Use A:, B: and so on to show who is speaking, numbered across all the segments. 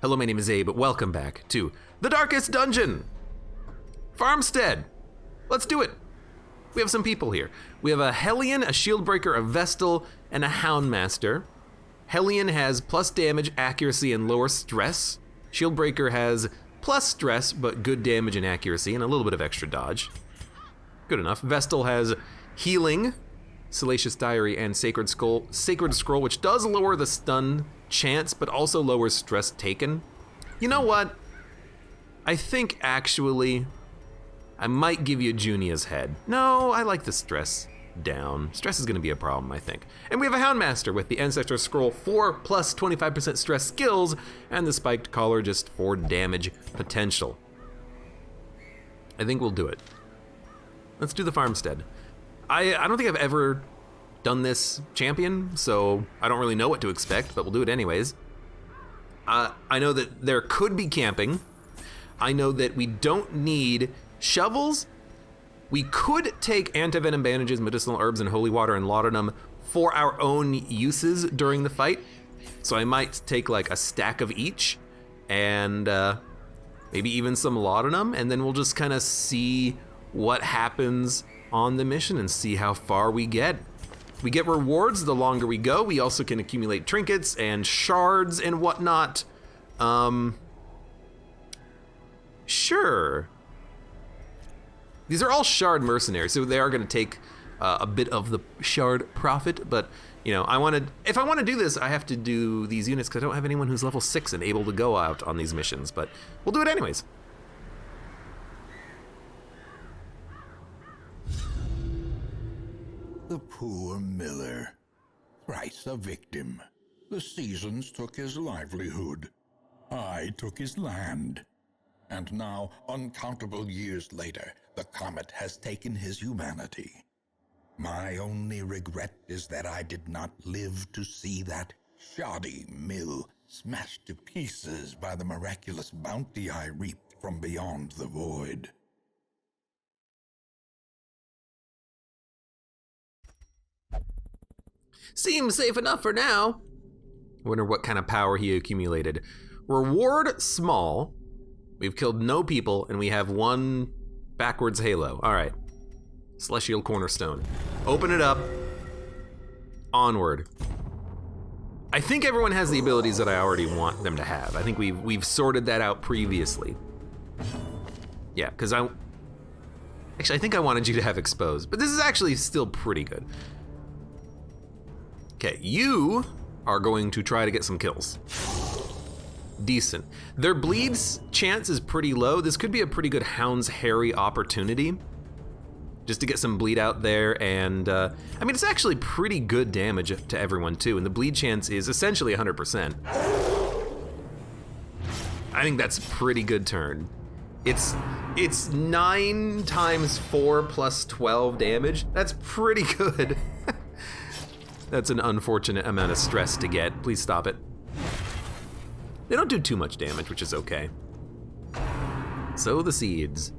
A: Hello, my name is Abe. Welcome back to the Darkest Dungeon! Farmstead! Let's do it! We have some people here. We have a Hellion, a Shieldbreaker, a Vestal, and a Houndmaster. Hellion has plus damage, accuracy, and lower stress. Shieldbreaker has plus stress, but good damage and accuracy, and a little bit of extra dodge. Good enough. Vestal has healing, Salacious Diary, and Sacred Scroll, which does lower the stun chance, but also lowers stress taken. You know what? I think actually, I might give you Junia's head. No, I like the stress down. Stress is gonna be a problem, I think. And we have a Houndmaster with the Ancestor Scroll 4 plus 25% stress skills, and the Spiked Collar just 4 damage potential. I think we'll do it. Let's do the Farmstead. I don't think I've ever done this champion, so I don't really know what to expect, but we'll do it anyways. I know that there could be camping. I know that we don't need shovels. We could take anti-venom bandages, medicinal herbs, and holy water and laudanum for our own uses during the fight. So I might take like a stack of each and maybe even some laudanum, and then we'll just kind of see what happens on the mission and see how far we get. We get rewards the longer we go. We also can accumulate trinkets and shards and whatnot. Sure. These are all shard mercenaries, so they are gonna take a bit of the shard profit, but you know, if I wanna do this, I have to do these units because I don't have anyone who's level 6 and able to go out on these missions, but we'll do it anyways.
B: The poor miller, thrice a victim. The seasons took his livelihood. I took his land. And now, uncountable years later, the comet has taken his humanity. My only regret is that I did not live to see that shoddy mill smashed to pieces by the miraculous bounty I reaped from beyond the void.
A: Seems safe enough for now. Wonder what kind of power he accumulated. Reward small. We've killed no people, and we have 1 backwards halo. All right. Celestial Cornerstone. Open it up. Onward. I think everyone has the abilities that I already want them to have. I think we've sorted that out previously. Yeah, because actually, I think I wanted you to have Exposed, but this is actually still pretty good. Okay, you are going to try to get some kills. Decent. Their bleed's chance is pretty low. This could be a pretty good Hound's Harry opportunity, just to get some bleed out there, and I mean, it's actually pretty good damage to everyone too, and the bleed chance is essentially 100%. I think that's a pretty good turn. It's 9 times 4 plus 12 damage. That's pretty good. That's an unfortunate amount of stress to get. Please stop it. They don't do too much damage, which is okay. Sow the seeds.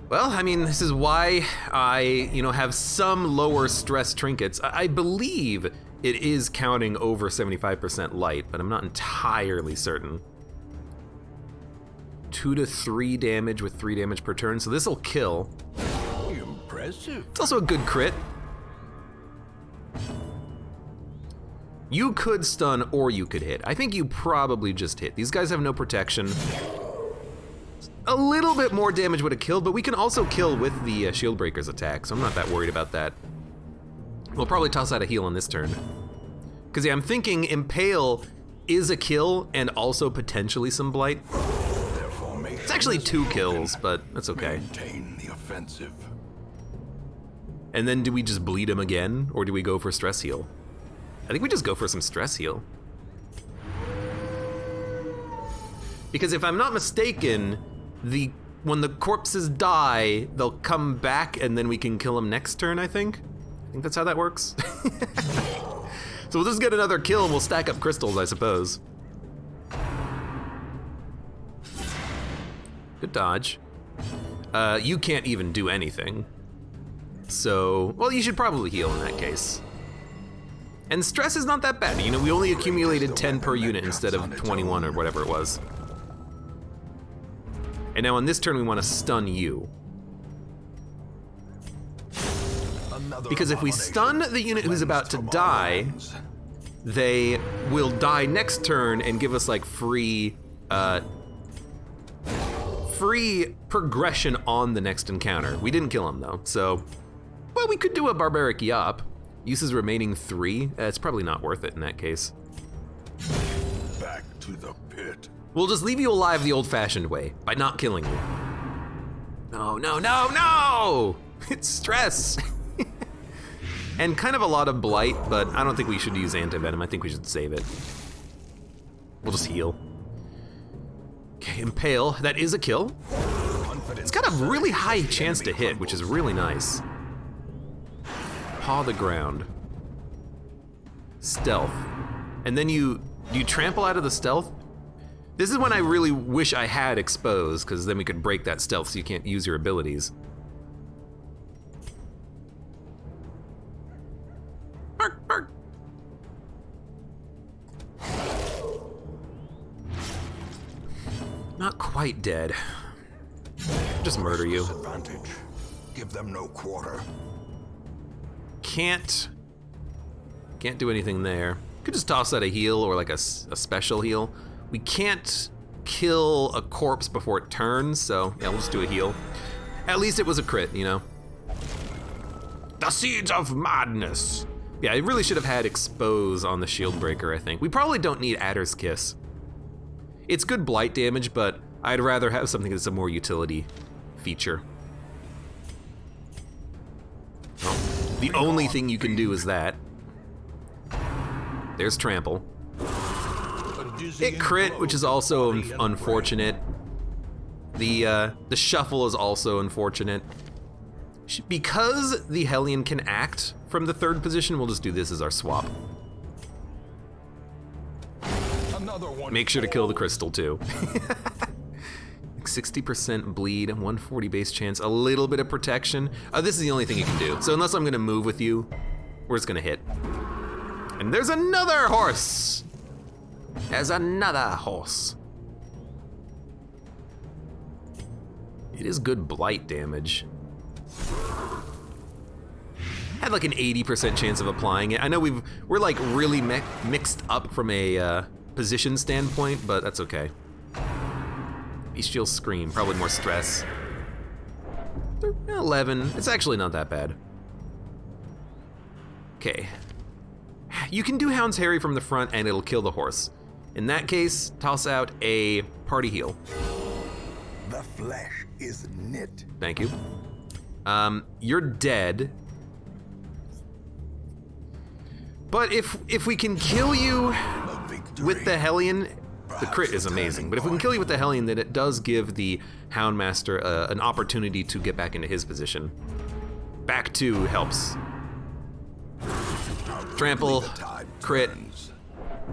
A: Well, I mean, this is why I, have some lower stress trinkets. I believe it is counting over 75% light, but I'm not entirely certain. 2 to 3 damage with 3 damage per turn, so this'll kill.
B: Impressive.
A: It's also a good crit. You could stun or you could hit. I think you probably just hit. These guys have no protection. A little bit more damage would have killed, but we can also kill with the Shieldbreaker's attack, so I'm not that worried about that. We'll probably toss out a heal on this turn. Because yeah, I'm thinking Impale is a kill and also potentially some Blight. It's actually 2 kills, but that's okay.
B: Maintain the offensive.
A: And then do we just bleed him again, or do we go for stress heal? I think we just go for some stress heal. Because if I'm not mistaken, when the corpses die, they'll come back and then we can kill them next turn, I think. I think that's how that works. So we'll just get another kill and we'll stack up crystals, I suppose. Good dodge. You can't even do anything. So, well, you should probably heal in that case. And stress is not that bad. You know, we only accumulated 10 per unit instead of 21 or whatever it was. And now on this turn, we want to stun you. Because if we stun the unit who's about to die, they will die next turn and give us like free progression on the next encounter. We didn't kill him though, so, well, we could do a barbaric yop. Uses remaining 3. It's probably not worth it in that case.
B: Back to the pit.
A: We'll just leave you alive the old-fashioned way, by not killing you. No, no, no, no! It's stress. And kind of a lot of blight, but I don't think we should use anti-venom. I think we should save it. We'll just heal. Okay, impale, that is a kill. It's got a really high chance to hit, which is really nice. Paw the ground. Stealth. And then you trample out of the stealth? This is when I really wish I had expose, because then we could break that stealth so you can't use your abilities. Bark, bark. Not quite dead. Just murder you.
B: Advantage. Give them no quarter.
A: Can't do anything there. Could just toss out a heal or like a special heal. We can't kill a corpse before it turns, so yeah, we'll just do a heal. At least it was a crit, you know? The Seeds of Madness. Yeah, I really should have had expose on the shield breaker, I think. We probably don't need Adder's Kiss. It's good blight damage, but I'd rather have something that's a more utility feature. Oh, the only thing you can do is that. There's trample. It crit, which is also unfortunate. The shuffle is also unfortunate. Because the Hellion can act from the 3rd position, we'll just do this as our swap. Make sure to kill the crystal too. 60% bleed, 140 base chance, a little bit of protection. This is the only thing you can do. So unless I'm gonna move with you, we're just gonna hit. And there's another horse. There's another horse. It is good blight damage. Had like an 80% chance of applying it. I know we're like really mixed up from a position standpoint, but that's okay. Bestial Scream, probably more stress. 11, it's actually not that bad. Okay. You can do Hound's Harry from the front and it'll kill the horse. In that case, toss out a party heal.
B: The flesh is knit.
A: Thank you. You're dead. But if we can kill you with the Hellion, the crit is amazing. But if we can kill you with the Hellion, then it does give the Houndmaster an opportunity to get back into his position. Back 2 helps. Trample, crit.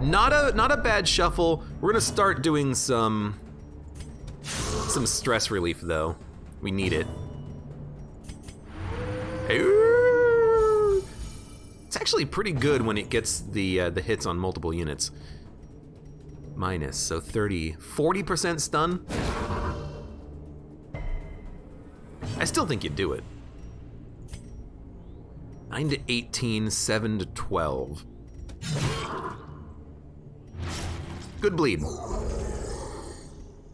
A: Not a bad shuffle. We're gonna start doing some stress relief though. We need it. It's actually pretty good when it gets the hits on multiple units. Minus, so 40% stun. I still think you'd do it. 9 to 18, 7 to 12. Good bleed.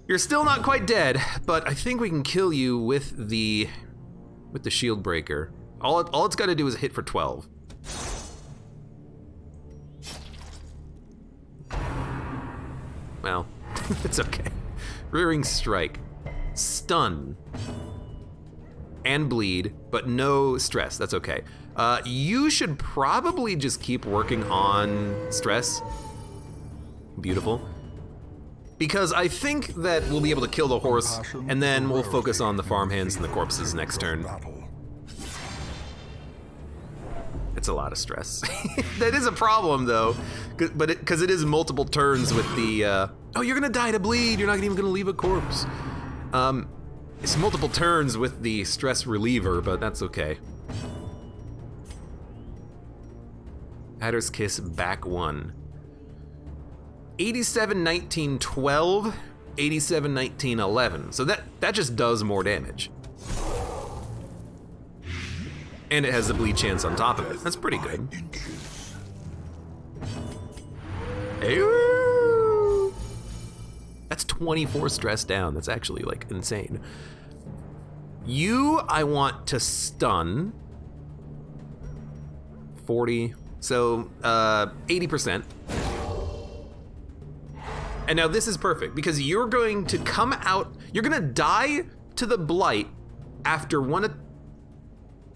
A: You're still not quite dead, but I think we can kill you with the shield breaker. All it's got to do is hit for 12. Well, it's okay. Rearing strike, stun, and bleed, but no stress. That's okay. You should probably just keep working on stress. Beautiful. Because I think that we'll be able to kill the horse, and then we'll focus on the farmhands and the corpses next turn. It's a lot of stress. That is a problem though, because it is multiple turns with the, oh, you're gonna die to bleed, you're not even gonna leave a corpse. It's multiple turns with the stress reliever, but that's okay. Adder's Kiss, back 1. 87, 19, 12, 87, 19, 11. So that just does more damage. And it has the bleed chance on top of it. That's pretty good. Ew. That's 24 stress down. That's actually like insane. You, I want to stun. 40, so 80%. And now this is perfect because you're going to come out, you're gonna die to the blight after one,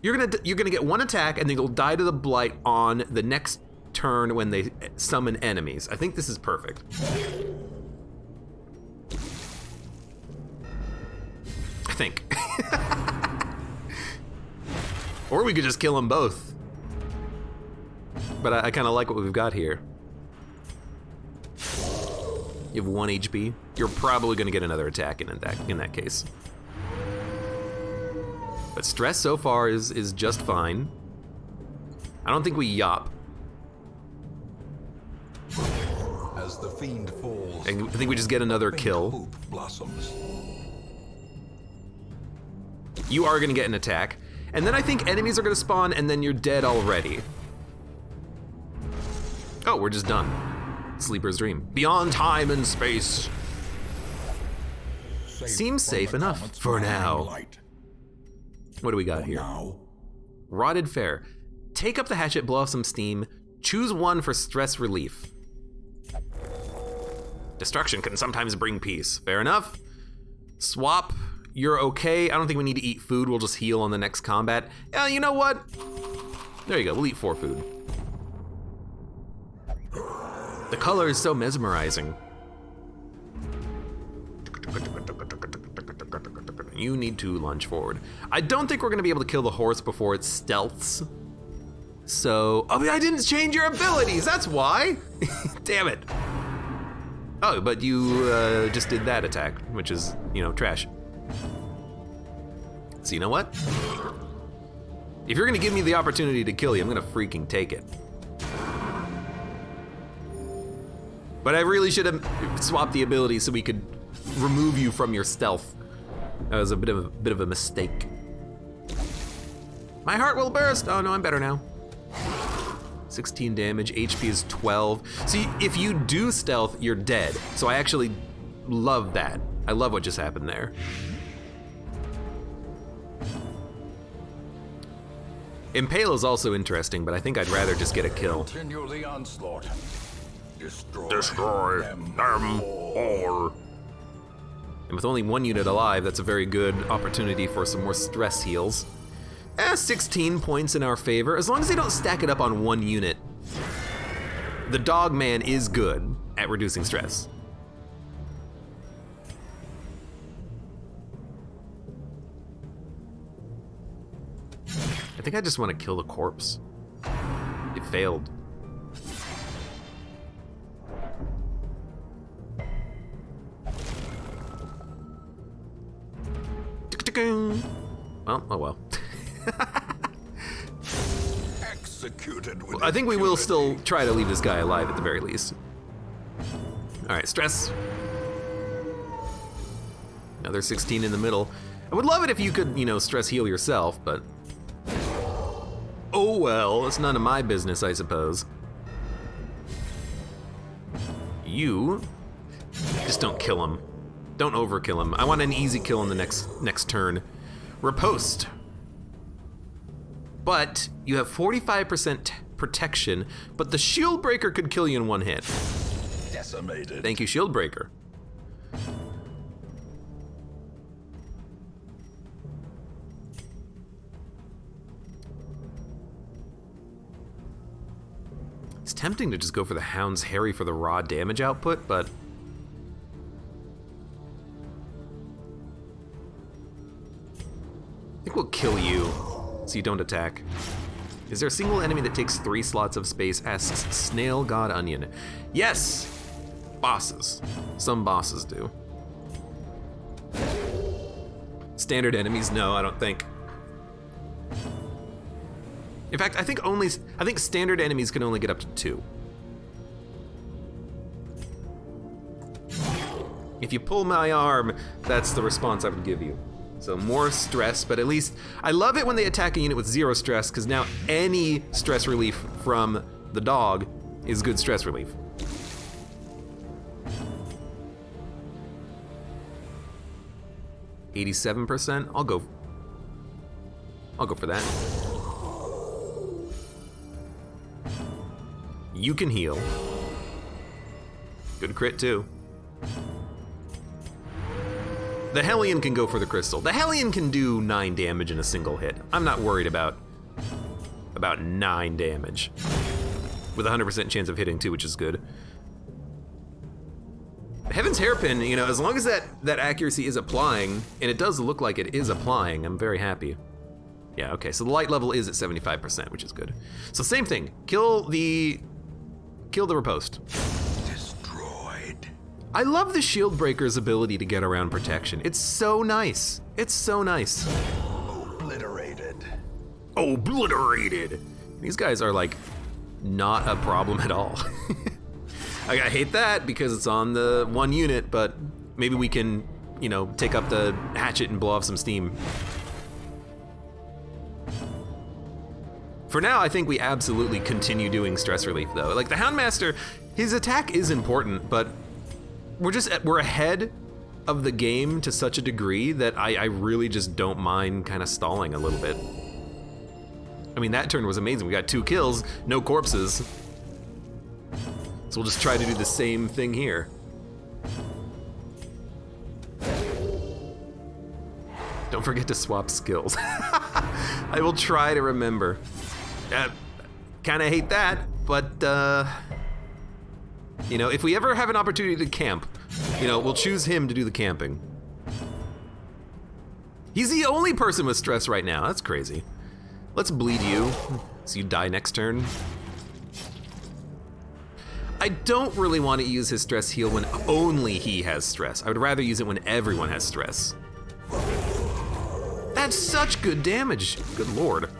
A: you're gonna get one attack and then you'll die to the blight on the next turn when they summon enemies. I think this is perfect. I think. Or we could just kill them both. But I kind of like what we've got here. You have 1 HP. You're probably gonna get another attack in that case. But stress so far is just fine. I don't think we yop.
B: As the fiend falls,
A: I think we just get another kill.
B: hope blossoms.
A: You are gonna get an attack. And then I think enemies are gonna spawn and then you're dead already. Oh, we're just done. Sleeper's Dream. Beyond time and space. Seems safe enough for now. What do we got here? Rotted Fare. Take up the hatchet, blow off some steam. Choose one for stress relief. Destruction can sometimes bring peace. Fair enough. Swap. You're okay. I don't think we need to eat food. We'll just heal on the next combat. You know what? There you go. We'll eat 4 food. The color is so mesmerizing. You need to lunge forward. I don't think we're gonna be able to kill the horse before it stealths. So, oh, I didn't change your abilities, that's why. Damn it. Oh, but you just did that attack, which is, trash. So you know what? If you're gonna give me the opportunity to kill you, I'm gonna freaking take it. But I really should have swapped the ability so we could remove you from your stealth. That was a bit of a mistake. My heart will burst. Oh no, I'm better now. 16 damage, HP is 12. See, if you do stealth, you're dead. So I actually love that. I love what just happened there. Impale is also interesting, but I think I'd rather just get a kill.
B: Continue the onslaught.
A: Destroy them all. And with only 1 unit alive, that's a very good opportunity for some more stress heals. 16 points in our favor, as long as they don't stack it up on 1 unit. The dog man is good at reducing stress. I think I just want to kill the corpse. It failed. Well, oh well.
B: Executed with
A: I think we will still try to leave this guy alive at the very least. All right, stress. Another 16 in the middle. I would love it if you could, stress heal yourself, but oh well, it's none of my business, I suppose. You just don't kill him. Don't overkill him. I want an easy kill in the next turn. Riposte. But you have 45% protection, but the shield breaker could kill you in 1 hit.
B: Decimated.
A: Thank you, shield breaker. It's tempting to just go for the Hound's Harry for the raw damage output, but I think we'll kill you so you don't attack. Is there a single enemy that takes 3 slots of space? Asks Snail God Onion. Yes! Bosses. Some bosses do. Standard enemies, no, I don't think. In fact, I think standard enemies can only get up to 2. If you pull my arm, that's the response I would give you. So more stress, but at least I love it when they attack a unit with 0 stress, because now any stress relief from the dog is good stress relief. %. I'll go for that. You can heal. Good crit too. The Hellion can go for the crystal. The Hellion can do 9 damage in a single hit. I'm not worried about 9 damage. With a 100% chance of hitting too, which is good. Heaven's Hairpin, you know, as long as that accuracy is applying, and it does look like it is applying, I'm very happy. Yeah, okay, so the light level is at 75%, which is good. So same thing, kill the riposte.
B: Destroyed.
A: I love the shield breaker's ability to get around protection. It's so nice. It's so nice.
B: Obliterated.
A: Obliterated. These guys are like not a problem at all. I hate that because it's on the 1 unit, but maybe we can, you know, take up the hatchet and blow off some steam. For now, I think we absolutely continue doing stress relief though. Like the Houndmaster, his attack is important, but we're ahead of the game to such a degree that I really just don't mind kind of stalling a little bit. I mean, that turn was amazing. We got 2 kills, no corpses. So we'll just try to do the same thing here. Don't forget to swap skills. I will try to remember. Kinda hate that, but you know, if we ever have an opportunity to camp, you know, we'll choose him to do the camping. He's the only person with stress right now, that's crazy. Let's bleed you, so you die next turn. I don't really want to use his stress heal when only he has stress. I would rather use it when everyone has stress. That's such good damage, good lord.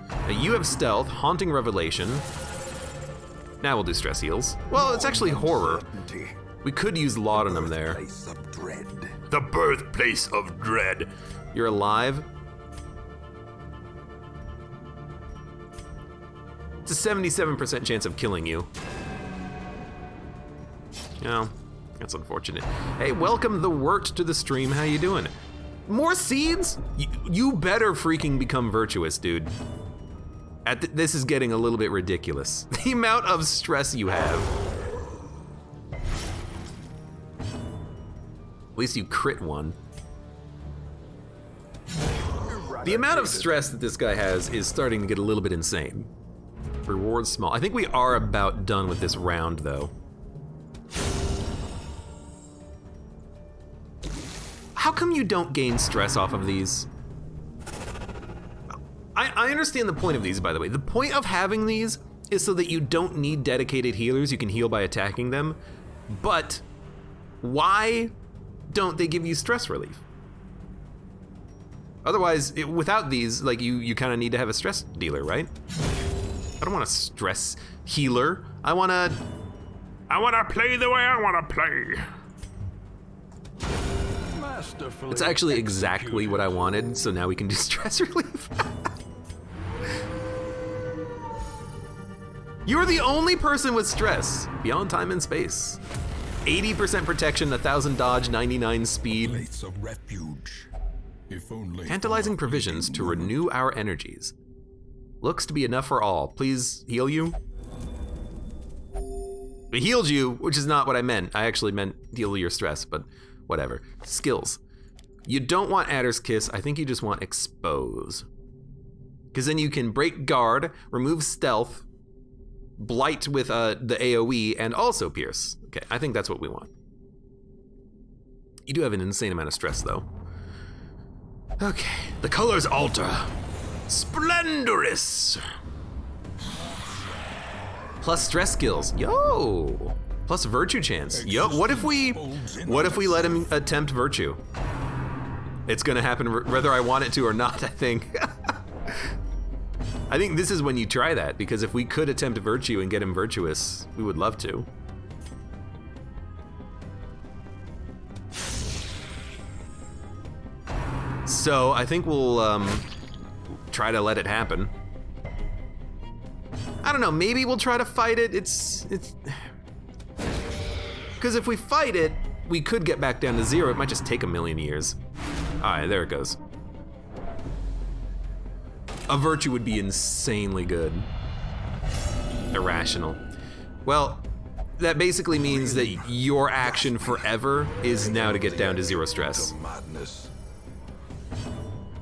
A: Now you have stealth, haunting revelation. Now we'll do stress heals. Well, it's actually horror. We could use laudanum there. The birthplace of dread. You're alive. It's a 77% chance of killing you. Oh, that's unfortunate. Hey, welcome the Wort to the stream. How you doing? More seeds? You better freaking become virtuous, dude. This is getting a little bit ridiculous. The amount of stress you have. At least you crit one. The amount of stress that this guy has is starting to get a little bit insane. Reward small. I think we are about done with this round, though. How come you don't gain stress off of these? I understand the point of these, by the way. The point of having these is so that you don't need dedicated healers. You can heal by attacking them. But why don't they give you stress relief? Otherwise, without these, like you kind of need to have a stress dealer, right? I don't want a stress healer. I want to play the way I want to play. It's actually exactly what I wanted, so now we can do stress relief. You're the only person with stress beyond time and space. 80% protection, 1,000 dodge, 99 speed.
B: Place of refuge. If only
A: Tantalizing provisions to renew our energies. Looks to be enough for all. Please heal you. I healed you, which is not what I meant. I actually meant heal your stress, but whatever. Skills. You don't want Adder's Kiss. I think you just want Expose. Because then you can break guard, remove stealth, blight with the AoE, and also pierce. Okay, I think that's what we want. You do have an insane amount of stress, though. Okay, the colors alter. Splendorous. Plus stress skills. Yo. Plus virtue chance. Yo, what if we let him attempt virtue? It's gonna happen whether I want it to or not, I think. I think this is when you try that, because if we could attempt virtue and get him virtuous, we would love to. So I think we'll try to let it happen. I don't know, maybe we'll try to fight it. It's because if we fight it, we could get back down to 0. It might just take a million years. All right, there it goes. A virtue would be insanely good. Irrational. Well, that basically means that your action forever is now to get down to 0 stress.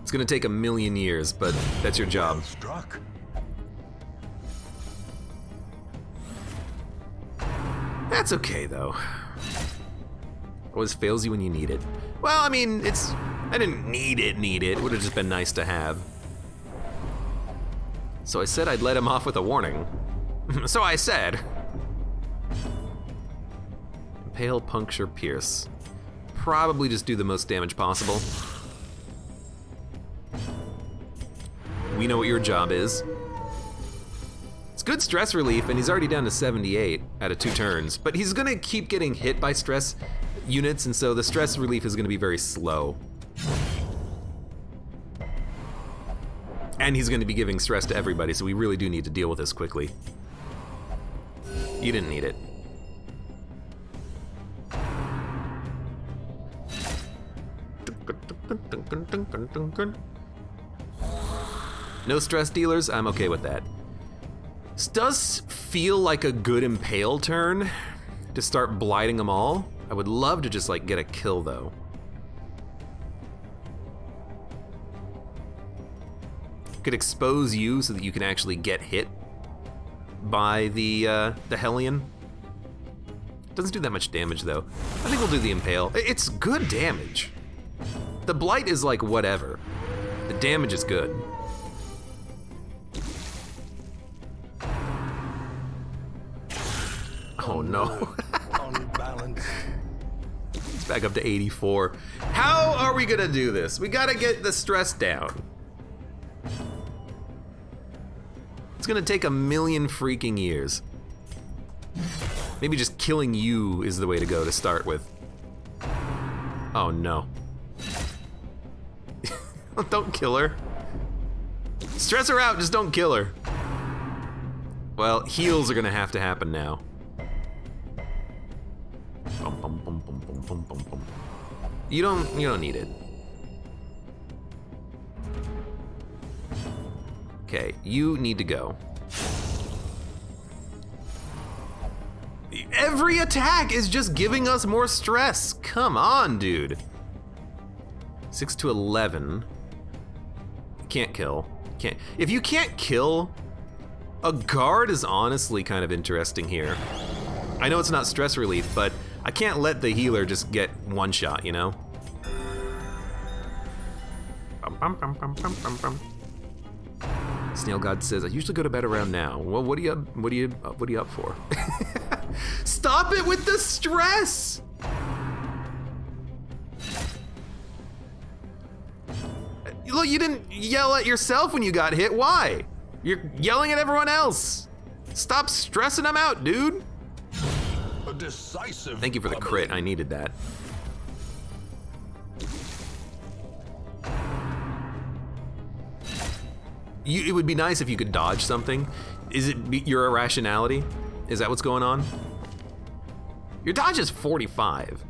A: It's gonna take a million years, but that's your job. That's okay though. Always fails you when you need it. Well, I mean, I didn't need it. It would have just been nice to have. So I said I'd let him off with a warning. So I said. Impale, puncture, pierce. Probably just do the most damage possible. We know what your job is. It's good stress relief, and he's already down to 78 out of 2 turns, but he's gonna keep getting hit by stress units, and so the stress relief is gonna be very slow. And he's gonna be giving stress to everybody, so we really do need to deal with this quickly. You didn't need it. No stress dealers, I'm okay with that. This does feel like a good impale turn to start blighting them all. I would love to just like get a kill though. Could expose you so that you can actually get hit by the Hellion. Doesn't do that much damage though. I think we'll do the impale. It's good damage. The blight is like whatever. The damage is good. Oh no. It's back up to 84. How are we gonna do this? We gotta get the stress down. It's gonna take a million freaking years. Maybe just killing you is the way to go to start with. Oh no. Don't kill her. Stress her out, just don't kill her. Well, heals are gonna have to happen now. Bum, bum, bum, bum, bum, bum, bum, bum. You don't need it. Okay, you need to go. Every attack is just giving us more stress. Come on, dude. 6 to 11. Can't kill. Can't. If you can't kill, a guard is honestly kind of interesting here. I know it's not stress relief, but I can't let the healer just get one shot, you know? Snail God says, I usually go to bed around now. Well, what are you up for? Stop it with the stress! Look, you didn't yell at yourself when you got hit. Why? You're yelling at everyone else. Stop stressing them out, dude.
B: A decisive.
A: Thank you for the crit. I needed that. It would be nice if you could dodge something. Is it your irrationality? Is that what's going on? Your dodge is 45.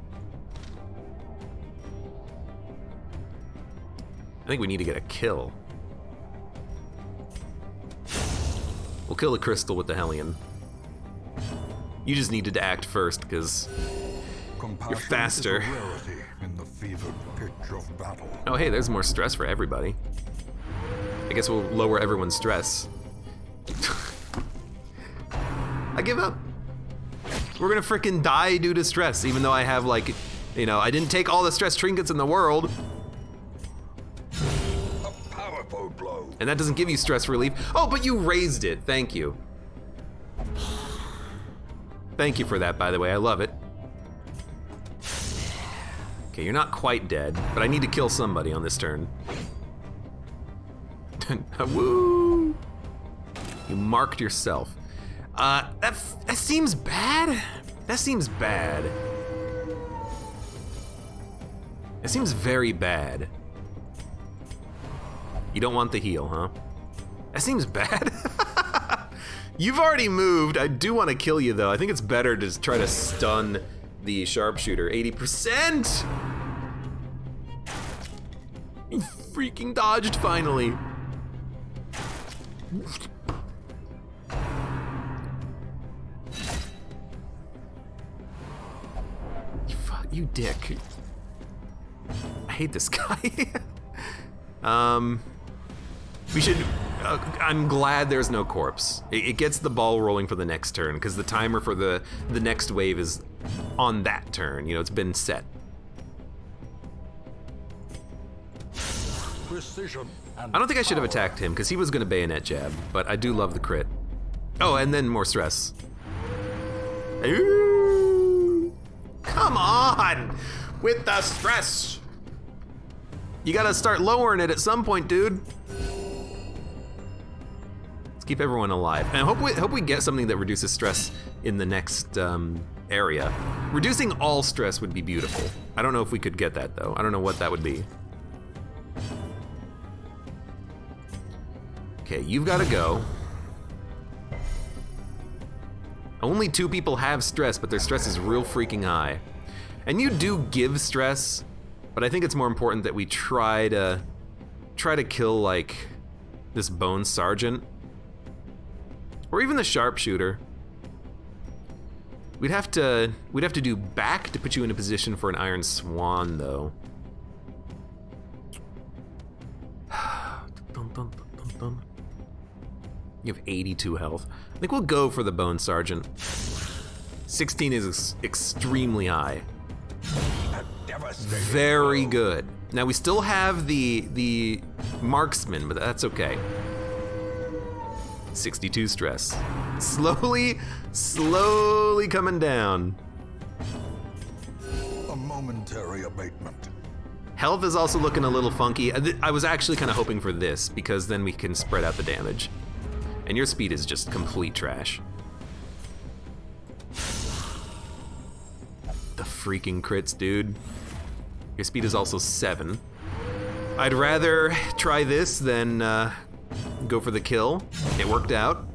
A: I think we need to get a kill. We'll kill the crystal with the Hellion. You just needed to act first because you're faster.
B: In the fevered pitch of battle.
A: Oh hey, there's more stress for everybody. I guess we'll lower everyone's stress. I give up. We're gonna frickin' die due to stress, even though I have like, you know, I didn't take all the stress trinkets in the world.
B: A powerful blow.
A: And that doesn't give you stress relief. Oh, but you raised it, thank you. Thank you for that, by the way, I love it. Okay, you're not quite dead, but I need to kill somebody on this turn. Woo! You marked yourself. That seems bad. That seems bad. It seems very bad. You don't want the heal, huh? That seems bad. You've already moved. I do want to kill you, though. I think it's better to try to stun the sharpshooter. 80%! You freaking dodged, finally. You dick. I hate this guy. We should, I'm glad there's no corpse. It gets the ball rolling for the next turn, because the timer for the next wave is on that turn. You know, it's been set.
B: Precision and
A: I don't think I should have attacked him, because he was gonna bayonet jab, but I do love the crit. Oh, and then more stress. Ooh. Come on, with the stress. You gotta start lowering it at some point, dude. Let's keep everyone alive. And I hope we get something that reduces stress in the next area. Reducing all stress would be beautiful. I don't know if we could get that, though. I don't know what that would be. Okay, you've gotta go. Only 2 people have stress, but their stress is real freaking high. And you do give stress, but I think it's more important that we try to kill, like, this bone sergeant. Or even the sharpshooter. We'd have to do back to put you in a position for an iron swan, though. Dun, dun, dun, dun, dun. You have 82 health. I think we'll go for the bone sergeant. 16 is extremely high. Very good. Now we still have the marksman, but that's okay. 62 stress. Slowly coming down.
B: a momentary abatement.
A: Health is also looking a little funky. I was actually kind of hoping for this, because then we can spread out the damage. And your speed is just complete trash. The freaking crits, dude. Your speed is also 7. I'd rather try this than go for the kill. It worked out.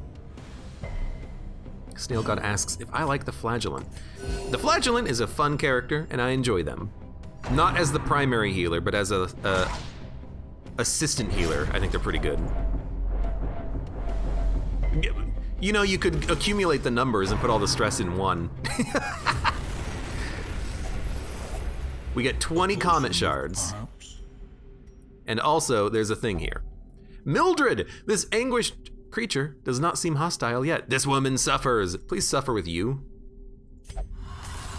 A: Snail God asks if I like the Flagellant. The Flagellant is a fun character, and I enjoy them. Not as the primary healer, but as a assistant healer. I think they're pretty good. You know, you could accumulate the numbers and put all the stress in one. We get 20 comet shards. And also, there's a thing here. Mildred, this anguished creature does not seem hostile yet. This woman suffers. Please suffer with you.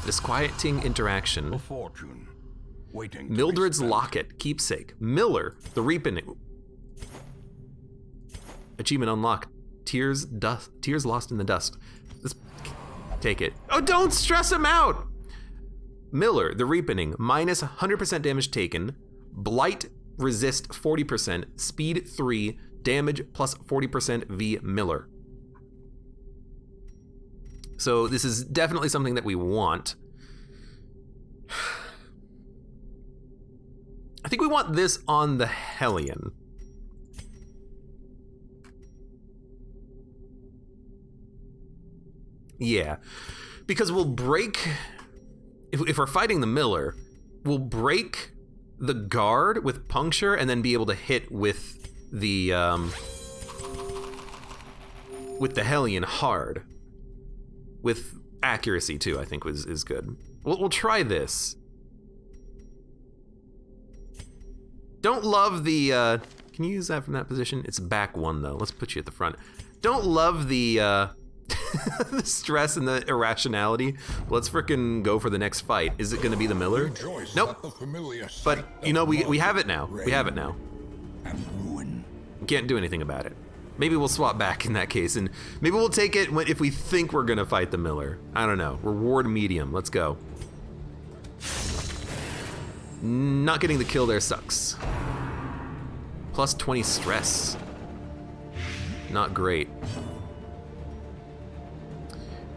A: Disquieting interaction.
B: A fortune waiting.
A: Mildred's locket, keepsake. Miller, the Reaping. Achievement unlocked. Tears lost in the dust. Let's take it. Oh, don't stress him out! Miller, the Reaping, minus 100% damage taken. Blight, resist 40%. Speed 3, damage plus 40% v Miller. So this is definitely something that we want. I think we want this on the Hellion. Yeah, because we'll break, if we're fighting the Miller, we'll break the guard with puncture and then be able to hit with the Hellion hard. With accuracy too, I think is good. We'll try this. Don't love the, can you use that from that position? It's back 1 though, let's put you at the front. Don't love the, the stress and the irrationality. Let's frickin' go for the next fight. Is it gonna be the Miller? Nope. But you know, we have it now. We have it now.
B: And ruin.
A: Can't do anything about it. Maybe we'll swap back in that case, and maybe we'll take it if we think we're gonna fight the Miller. I don't know. Reward medium. Let's go. Not getting the kill there sucks. Plus 20 stress. Not great.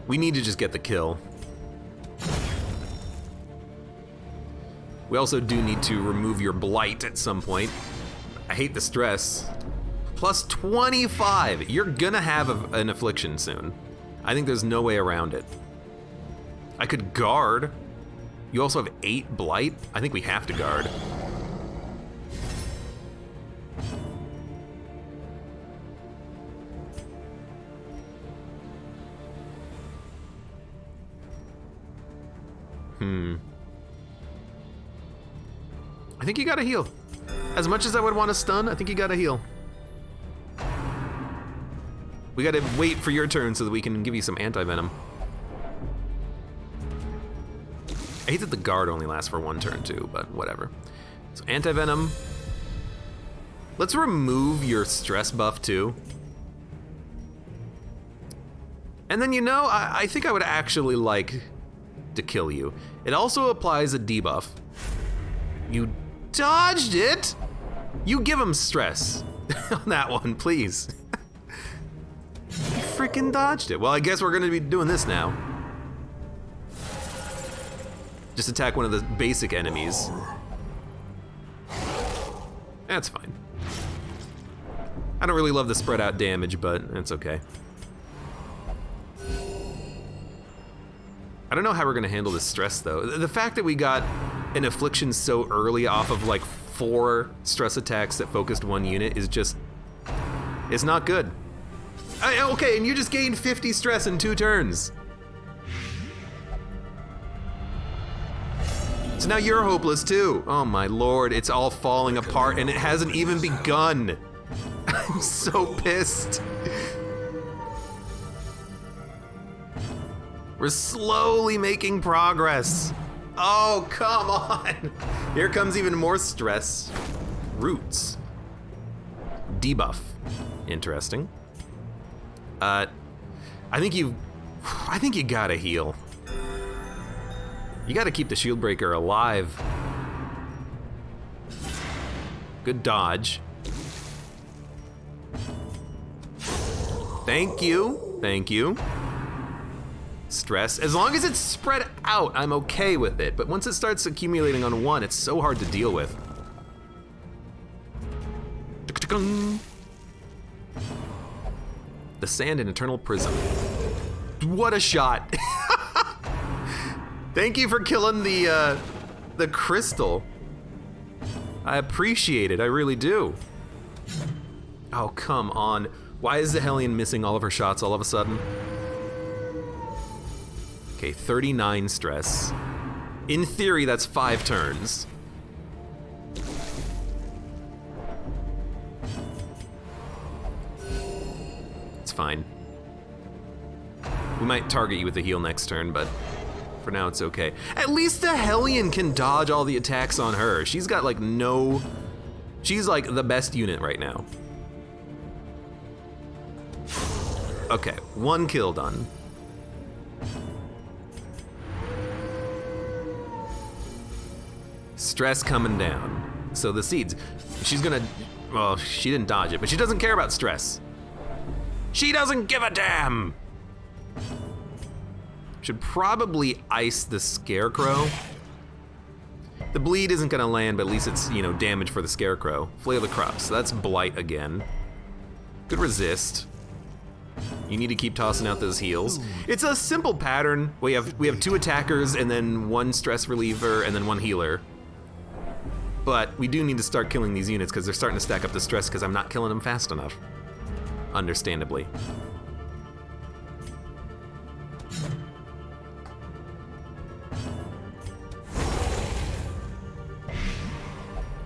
A: We need to just get the kill. We also do need to remove your blight at some point. I hate the stress. Plus 25. You're gonna have an affliction soon. I think there's no way around it. I could guard. You also have 8 blight. I think we have to guard. I think you gotta heal. As much as I would want to stun, I think you gotta heal. We gotta wait for your turn so that we can give you some anti-venom. I hate that the guard only lasts for 1 turn too, but whatever. So anti-venom. Let's remove your stress buff too. And then, you know, I think I would actually like to kill you. It also applies a debuff. You dodged it! You give him stress on that one, please. You freaking dodged it. Well, I guess we're gonna be doing this now. Just attack one of the basic enemies. That's fine. I don't really love the spread out damage, but it's okay. I don't know how we're gonna handle this stress though. The fact that we got an affliction so early off of like 4 stress attacks that focused 1 unit is just, it's not good. Okay, and you just gained 50 stress in 2 turns. So now you're hopeless too. Oh my lord, it's all falling apart and it hasn't even begun. I'm so pissed. We're slowly making progress. Oh, come on. Here comes even more stress. Roots. Debuff. Interesting. I think you gotta heal. You gotta keep the shield breaker alive. Good dodge. Thank you, thank you. Stress, as long as it's spread out, I'm okay with it. But once it starts accumulating on 1, it's so hard to deal with. The sand in Eternal Prism. What a shot. Thank you for killing the crystal. I appreciate it, I really do. Oh, come on. Why is the Hellion missing all of her shots all of a sudden? Okay, 39 stress. In theory, that's 5 turns. It's fine. We might target you with a heal next turn, but for now it's okay. At least the Hellion can dodge all the attacks on her. She's got like no... She's like the best unit right now. Okay, 1 kill done. Stress coming down. So the seeds, she's gonna, well, she didn't dodge it, but she doesn't care about stress. She doesn't give a damn. Should probably ice the Scarecrow. The bleed isn't gonna land, but at least it's, you know, damage for the Scarecrow. Flail the Crops, so that's blight again. Good resist. You need to keep tossing out those heals. It's a simple pattern. We have 2 attackers and then 1 stress reliever and then 1 healer. But we do need to start killing these units because they're starting to stack up the stress because I'm not killing them fast enough. Understandably.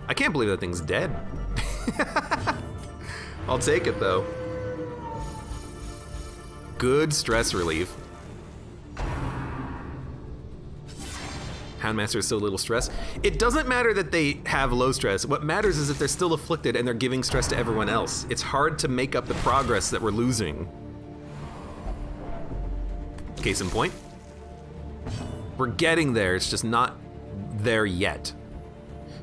A: I can't believe that thing's dead. I'll take it though. Good stress relief. Houndmaster is still a little stressed. It doesn't matter that they have low stress. What matters is that they're still afflicted and they're giving stress to everyone else. It's hard to make up the progress that we're losing. Case in point. We're getting there, it's just not there yet.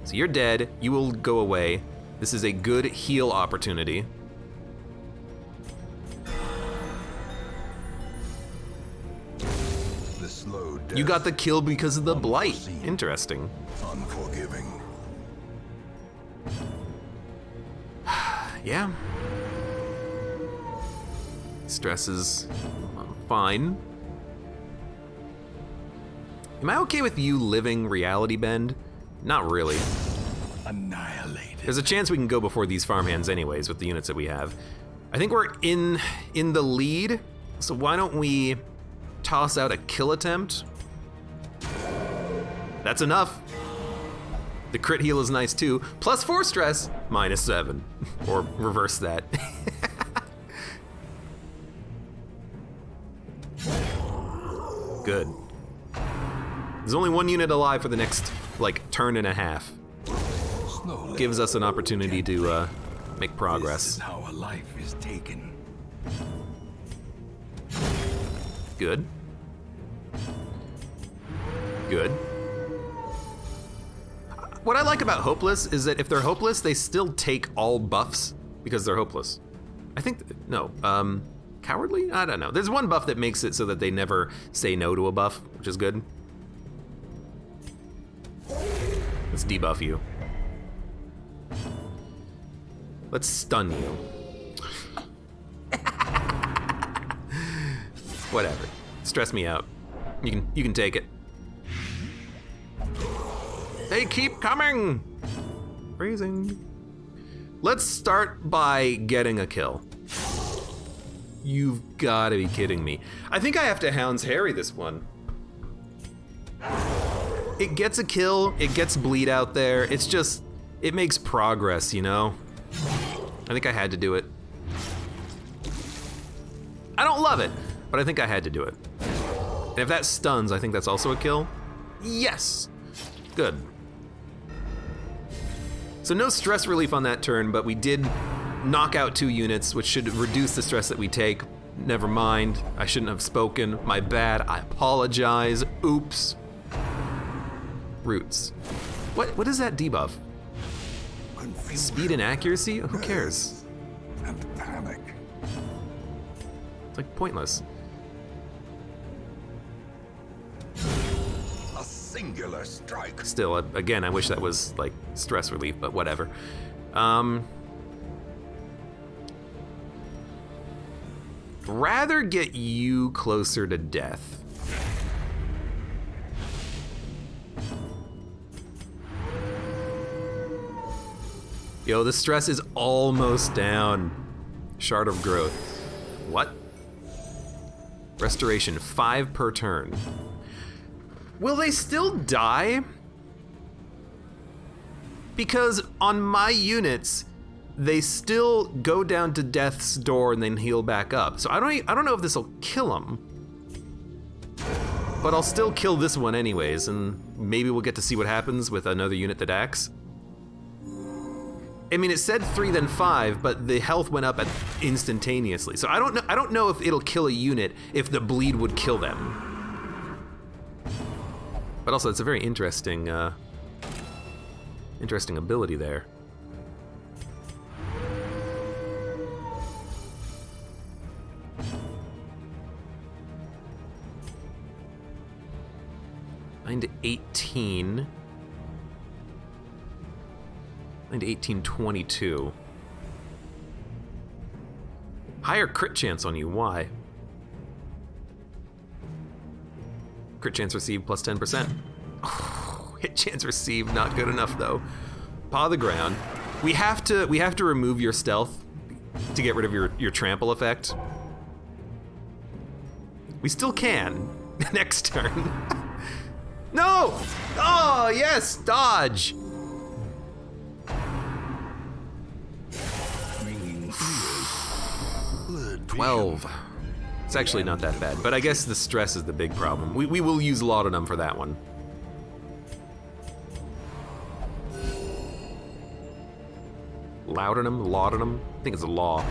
A: So you're dead, you will go away. This is a good heal opportunity.
B: slow death.
A: You got the kill because of the blight. Interesting.
B: Unforgiving.
A: Yeah. Stress is fine. Am I okay with you living reality bend? Not really.
B: Annihilated.
A: There's a chance we can go before these farmhands anyways with the units that we have. I think we're in the lead, so why don't we toss out a kill attempt? That's enough. The crit heal is nice too. +4 stress, -7. Or reverse that. Good. There's only one unit alive for the next, like, turn and a half.
B: Slowly.
A: Gives us an opportunity to make progress.
B: This is how a life is taken.
A: Good. Good. What I like about Hopeless is that if they're hopeless, they still take all buffs because they're hopeless. I think, no, Cowardly? I don't know. There's one buff that makes it so that they never say no to a buff, which is good. Let's debuff you. Let's stun you. Whatever. Stress me out. You can take it. They keep coming! Freezing. Let's start by getting a kill. You've gotta be kidding me. I think I have to Hound's Harry this one. It gets a kill, it gets bleed out there, it's just, it makes progress, you know? I think I had to do it. I don't love it, but I think I had to do it. And if that stuns, I think that's also a kill. Yes! Good. So no stress relief on that turn, but we did knock out 2 units, which should reduce the stress that we take. Never mind, I shouldn't have spoken. My bad, I apologize. Oops. Roots. What is that debuff? Speed and accuracy? Who cares?
B: And panic.
A: It's like pointless.
B: A singular strike.
A: Still, again, I wish that was like stress relief, but whatever. Rather get you closer to death. Yo, the stress is almost down. Shard of Growth. What? Restoration, 5 per turn. Will they still die? Because on my units, they still go down to death's door and then heal back up. So I don't know if this will kill them. But I'll still kill this one anyways, and maybe we'll get to see what happens with another unit that acts. I mean, it said 3 then 5, but the health went up instantaneously. So I don't know if it'll kill a unit if the bleed would kill them. But also, it's a very interesting ability there. To 18. 9 to 18, 22. Higher crit chance on you, why? Crit chance received plus 10%. Oh, hit chance received, not good enough though. Paw the ground. We have to remove your stealth to get rid of your trample effect. We still can next turn. No! Oh, yes, dodge! 12. It's actually not that bad, but I guess the stress is the big problem. We will use laudanum for that one. Laudanum? I think it's a law.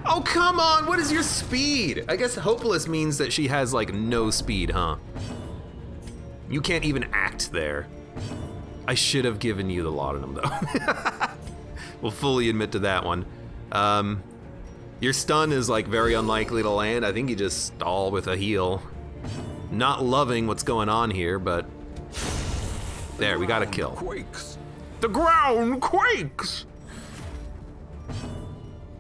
A: Oh, come on, what is your speed? I guess hopeless means that she has like no speed, huh? You can't even act there. I should have given you the laudanum though. We'll fully admit to that one. Your stun is like very unlikely to land. I think you just stall with a heal. Not loving what's going on here, but there, we got a kill.
B: Quakes.
A: The ground quakes!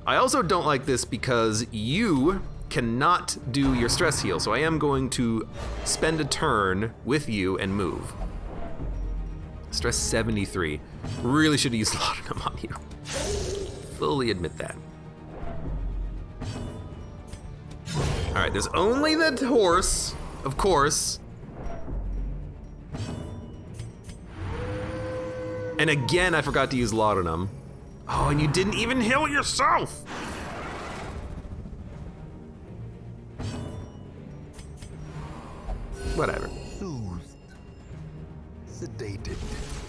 A: I also don't like this because you cannot do your stress heal, so I am going to spend a turn with you and move. Stress 73. Really should have used laudanum on you. Fully admit that. All right, there's only the horse, of course. And again, I forgot to use laudanum. Oh, and you didn't even heal yourself! Whatever.
B: Soothed. Sedated.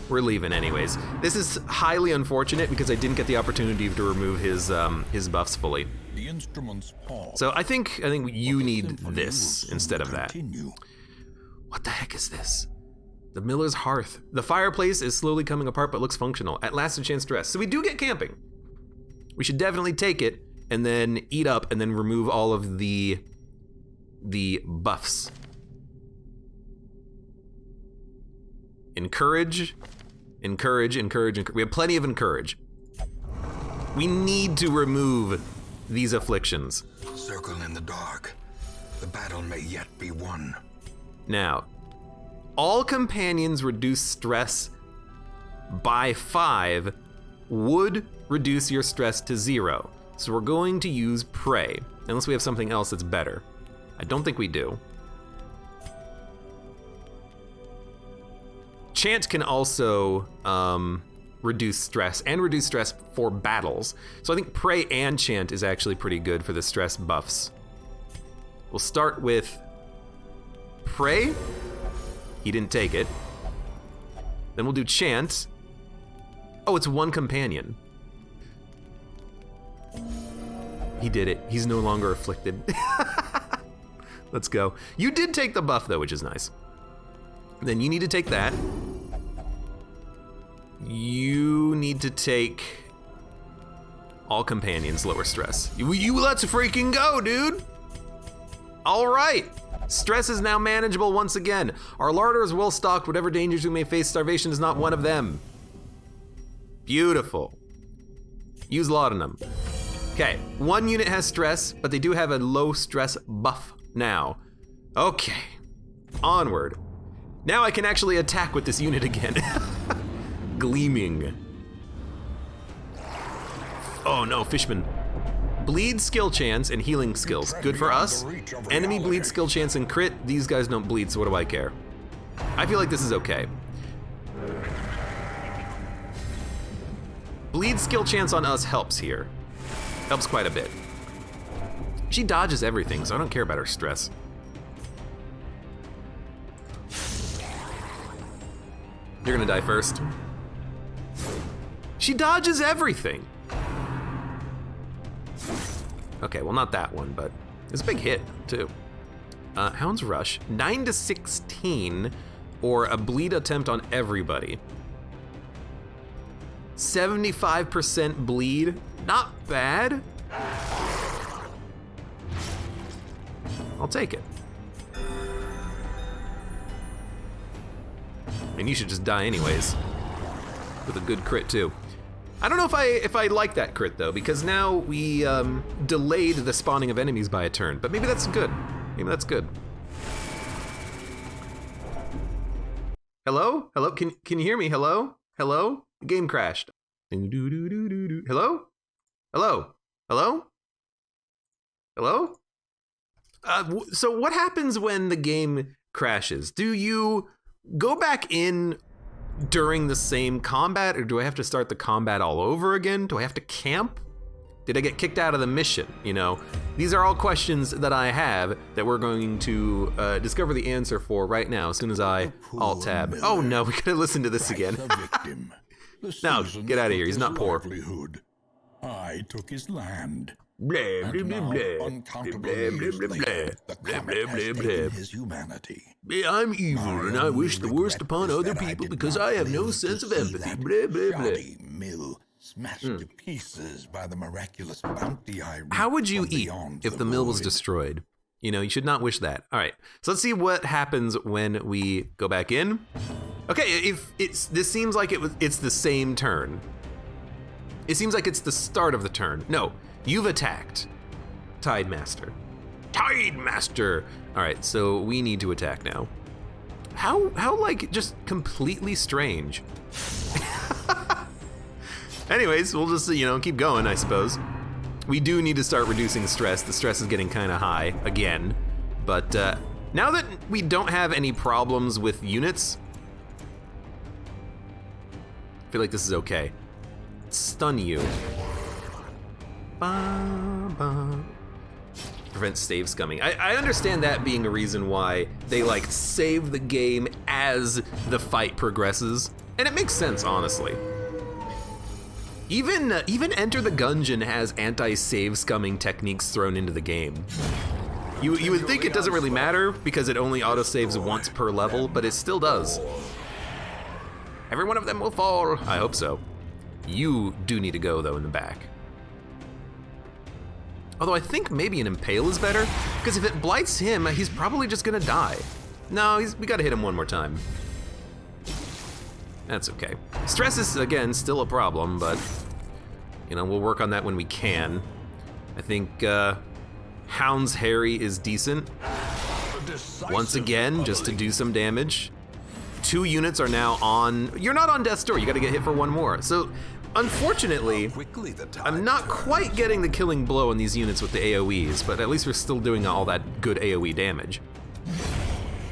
A: We're leaving anyways. This is highly unfortunate because I didn't get the opportunity to remove his buffs fully.
B: The instruments pause.
A: So I think you need
B: Symphony
A: this
B: will
A: instead
B: soon
A: of that.
B: continue.
A: What the heck is this? The Miller's Hearth. The fireplace is slowly coming apart but looks functional. At last a chance to rest. So we do get camping. We should definitely take it and then eat up and then remove all of the buffs. Encourage. We have plenty of encourage. We need to remove these afflictions.
B: Circle in the dark. The battle may yet be won.
A: Now, all companions reduce stress by 5 would reduce your stress to 0. So we're going to use Pray, unless we have something else that's better. I don't think we do. Chant can also reduce stress and reduce stress for battles. So I think Pray and Chant is actually pretty good for the stress buffs. We'll start with Pray. He didn't take it. Then we'll do Chant. Oh, it's one companion. He did it. He's no longer afflicted. Let's go. You did take the buff though, which is nice. Then you need to take that. You need to take all companions lower stress. You let's freaking go, dude. All right. Stress is now manageable once again. Our larder is well stocked. Whatever dangers we may face, starvation is not one of them. Beautiful. Use laudanum. Okay, 1 unit has stress, but they do have a low stress buff now. Okay, onward. Now I can actually attack with this unit again. Gleaming. Oh no, Fishman. Bleed skill chance and healing skills. Good for us. Enemy bleed skill chance and crit. These guys don't bleed, so what do I care? I feel like this is okay. Bleed skill chance on us helps here. Helps quite a bit. She dodges everything, so I don't care about her stress. You're gonna die first. She dodges everything. Okay, well not that one, but it's a big hit too. Hound's Rush, 9 to 16, or a bleed attempt on everybody. 75% bleed, not bad. I'll take it. And you should just die anyways, with a good crit too. I don't know if I like that crit though, because now we delayed the spawning of enemies by a turn, but maybe that's good. Maybe that's good. Hello? Hello? Can you hear me? Hello? Hello? The game crashed. Hello? Hello? Hello? Hello? So what happens when the game crashes? Do you go back in during the same combat, or do I have to start the combat all over again? Do I have to camp? Did I get kicked out of the mission? You know, these are all questions that I have that we're going to discover the answer for right now as soon as I alt tab. Oh no, we gotta listen to this again. No, get out of here. He's not poor.
B: I took his land.
A: Blah, blah, blah, blah.
B: Uncountable
A: Blah,
B: years
A: blah, blah,
B: later,
A: blah.
B: the
A: Blah,
B: comet
A: blah,
B: has
A: blah,
B: taken
A: blah.
B: his humanity.
A: I'm evil and I wish the worst upon other people because I have no sense of empathy. Blah, blah, blah.
B: Shoddy mill smashed to pieces by the miraculous bounty I reaped
A: How would you
B: from
A: eat
B: beyond
A: if the mill was
B: void.
A: destroyed? You know, you should not wish that. All right, so let's see what happens when we go back in. Okay, if this seems like it's the same turn. It seems like it's the start of the turn. No, you've attacked, Tidemaster. Tidemaster. All right, so we need to attack now. How like just completely strange. Anyways, we'll just, you know, keep going, I suppose. We do need to start reducing stress. The stress is getting kind of high again. But now that we don't have any problems with units, I feel like this is okay. Stun you. Prevent save scumming. I understand that being a reason why they like save the game as the fight progresses. And it makes sense, honestly. Even Enter the Gungeon has anti-save scumming techniques thrown into the game. You would think it doesn't really matter because it only autosaves once per level, but it still does. Every one of them will fall. I hope so. You do need to go though in the back. Although I think maybe an Impale is better, because if it blights him, he's probably just gonna die. No, we gotta hit him one more time. That's okay. Stress is, again, still a problem, but, you know, we'll work on that when we can. I think Hound's Harry is decent. Once again, just to do some damage. 2 units are now on. You're not on death's door, you gotta get hit for 1 more. So, unfortunately, I'm not quite getting the killing blow on these units with the AoEs, but at least we're still doing all that good AoE damage.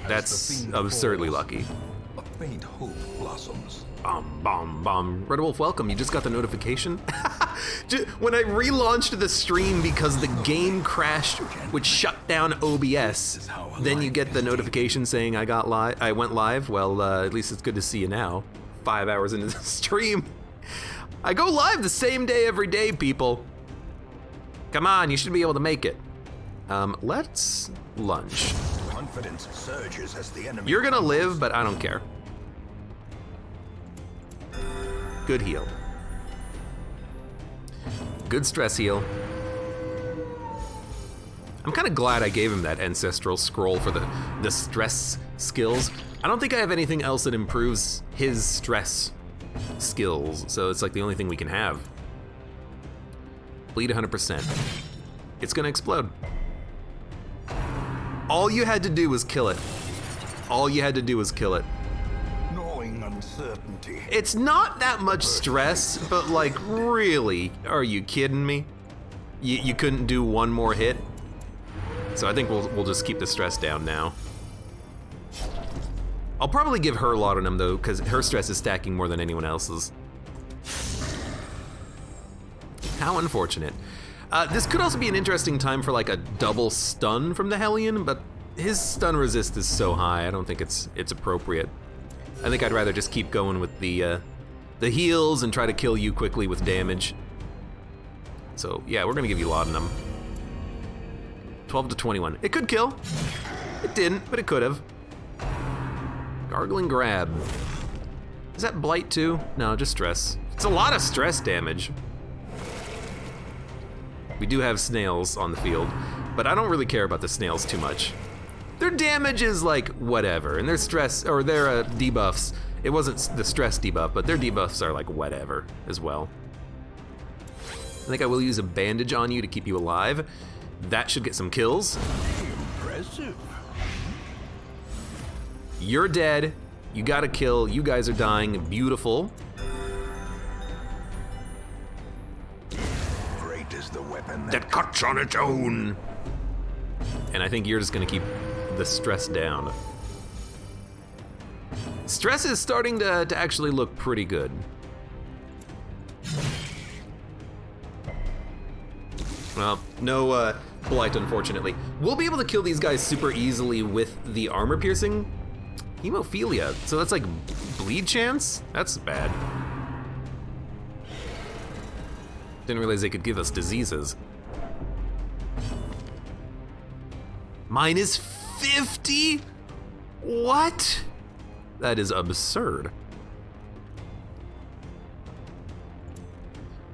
A: That's absurdly lucky.
B: A faint hope blossoms.
A: Red Wolf, welcome. You just got the notification? When I relaunched the stream because the game crashed, which shut down OBS, then you get the notification saying I went live. Well, at least it's good to see you now. 5 hours into the stream. I go live the same day every day, people. Come on, you should be able to make it. Let's lunge.
B: Confidence surges as the enemy.
A: You're gonna live, but I don't care. Good heal. Good stress heal. I'm kind of glad I gave him that ancestral scroll for the stress skills. I don't think I have anything else that improves his stress skills, so it's like the only thing we can have. Bleed 100%. It's gonna explode. All you had to do was kill it. All you had to do was kill it.
B: Knowing uncertainty.
A: It's not that much stress, but like, really? Are you kidding me? You couldn't do 1 more hit? So I think we'll just keep the stress down now. I'll probably give her laudanum though, because her stress is stacking more than anyone else's. How unfortunate. This could also be an interesting time for like a double stun from the Hellion, but his stun resist is so high, I don't think it's appropriate. I think I'd rather just keep going with the heals and try to kill you quickly with damage. So yeah, we're gonna give you laudanum. 12 to 21. It could kill. It didn't, but it could have. Gargling Grab. Is that blight too? No, just stress. It's a lot of stress damage. We do have snails on the field, but I don't really care about the snails too much. Their damage is like whatever, and their stress, or their debuffs, it wasn't the stress debuff, but their debuffs are like whatever as well. I think I will use a bandage on you to keep you alive. That should get some kills.
B: Impressive.
A: You're dead. You got a kill. You guys are dying. Beautiful.
B: Great is the weapon
A: That cuts on its own. And I think you're just gonna keep the stress down. Stress is starting to actually look pretty good. Well, no blight, unfortunately. We'll be able to kill these guys super easily with the armor piercing. Hemophilia, so that's like bleed chance? That's bad. Didn't realize they could give us diseases. Minus 50? What? That is absurd.